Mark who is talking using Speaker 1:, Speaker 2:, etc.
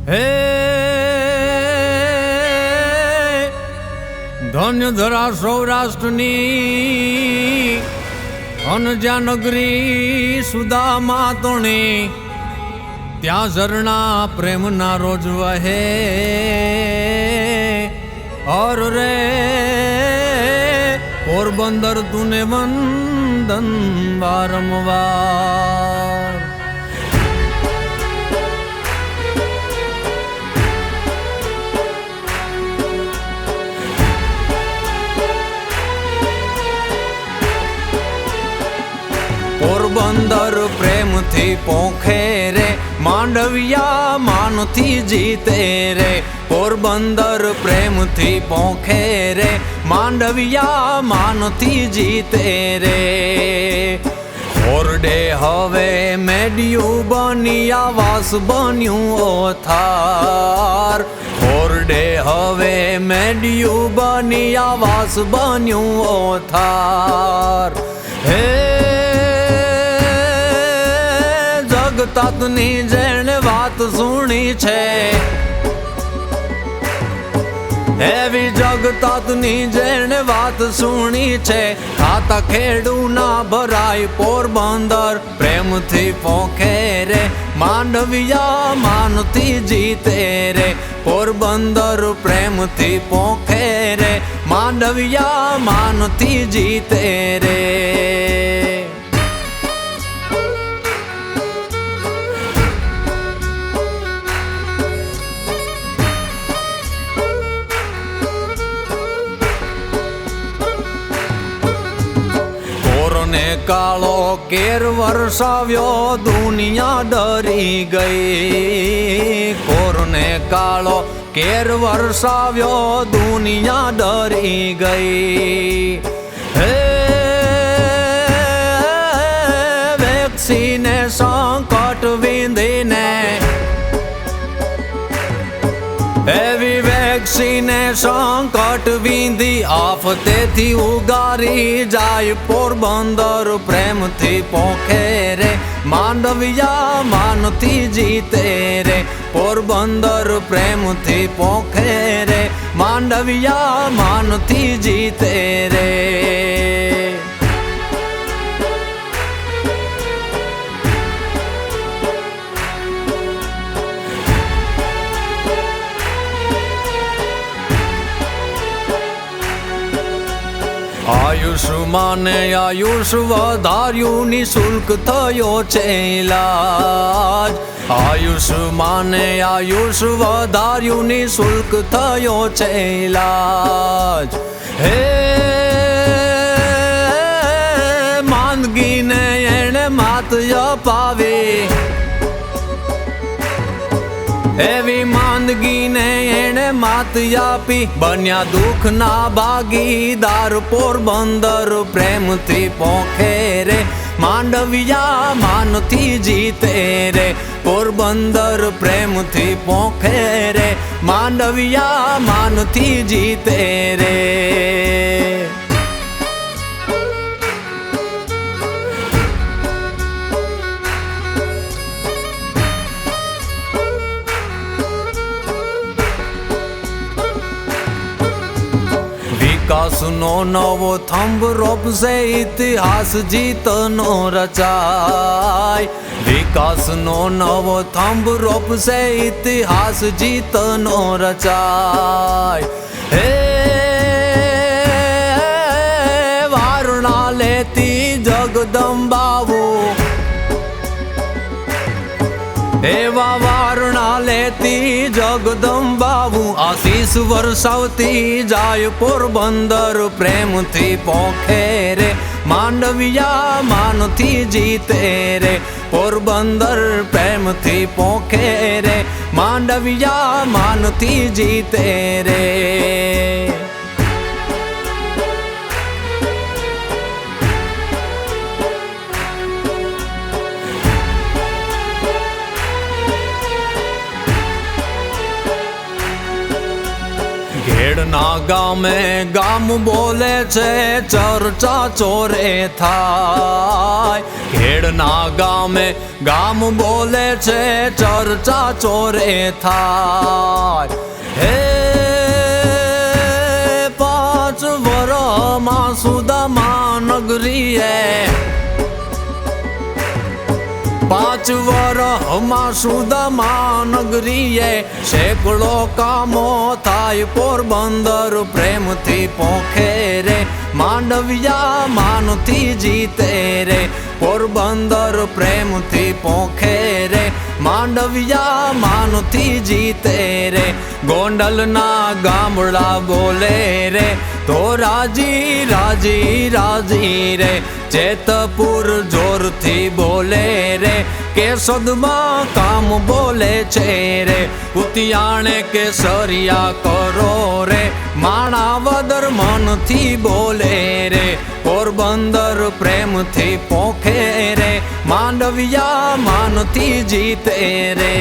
Speaker 1: હે ધન્ય ધરા સૌરાષ્ટ્રની અનજા નગરી સુદામા તણી ત્યાં ઝરણા પ્રેમના રોજ વહે ઓર રે પોરબંદર તુને વંદન વારંવાર પોરબંદર પ્રેમથી પોખે રે માંડવિયા માનથી જીતે રે પોરબંદર પ્રેમથી પોખે રે માંડવિયા માનથી જીતે રે ઓરડે હવે મેડિયું બની આવાસ બન્યું ઓથાર ઓરડે હવે મેડિયું બની આવાસ બન્યું ઓથાર હે જગતાતની જેણે વાત સુણી છે એવી જગતાતની જેણે વાત સુણી છે ખાતા ખેડું ના ભરાય પોરબંદર પ્રેમથી પોખે રે માંડવિયા માનથી જીતે રે પોરબંદર પ્રેમથી પોખે રે માંડવિયા માનથી જીતે રે કાળો કેર વરસાવ્યો દુનિયા ડરી ગઈ કોરને કાળો કેર વરસાવ્યો દુનિયા ડરી ગઈ હે વેક્સિનેશન કટ વિંધીને એવી વેક્સિનેશન કટ વિંધી આફતેથી ઉગારી જાય પોરબંદર પ્રેમથી પોખે રે માંડવિયા માનથી જીતે રે પોરબંદર પ્રેમથી પોખે રે માંડવિયા માનથી જીતે રે આયુષ્માને આયુષ વધાર્યું નિશુલ્ક થયો છે ઇલાજ આયુષ્માને આયુષ વધાર્યું નિશુલ્ક થયો છે ઇલાજ હે માંદગીને એણે માત અપાવી એવી માંદગીને એણે માત આપી બન્યા દુઃખના ભાગીદાર પોરબંદર પ્રેમથી પોખે રે માંડવિયા માનથી જીતે રે પોરબંદર પ્રેમથી પોખે રે માંડવિયા માનથી જીતે રે વિકાસનો નવો થંભ રોપશે ઇતિહાસ જીતનો રચાય વિકાસનો નવો થંભ રોપશે ઇતિહાસ જીતનો રચાય હે વારણા લેતી જગદંબાવું એવા વારણા લેતી જગદંબાવું આશીષ વરસાવતી જાય પોરબંદર પ્રેમથી પોખે રે માંડવિયા માનથી જીતે રે પોરબંદર પ્રેમથી પોખે રે માંડવિયા માનથી જીતે રે ખેડના ગામે ગામ બોલે છે ચર્ચા ચોરે થાય ખેડના ગામે ગામ બોલે છે ચર્ચા ચોરે થાય હે 5 વરમાં સુદામા નગરીએ 5 વરમાં સુદામા નગરીએ સેંકડો કામો થાય પોરબંદર પ્રેમથી પોખે રે માંડવિયા માનથી જીતે રે પોરબંદર પ્રેમથી પોખે રે માંડવિયા માનથી જીતે રે ગોંડલના ગામડા બોલે રે તો રાજી રાજી રાજી રે જેતપુર જોરથી બોલે રે કેશોદમાં કામ બોલે છે રે ઉતિયાણે કેસરિયા કરો રે માણાવદર મનથી બોલે રે પોરબંદર પ્રેમથી પોખે રે માંડવિયા માનથી જીતે રે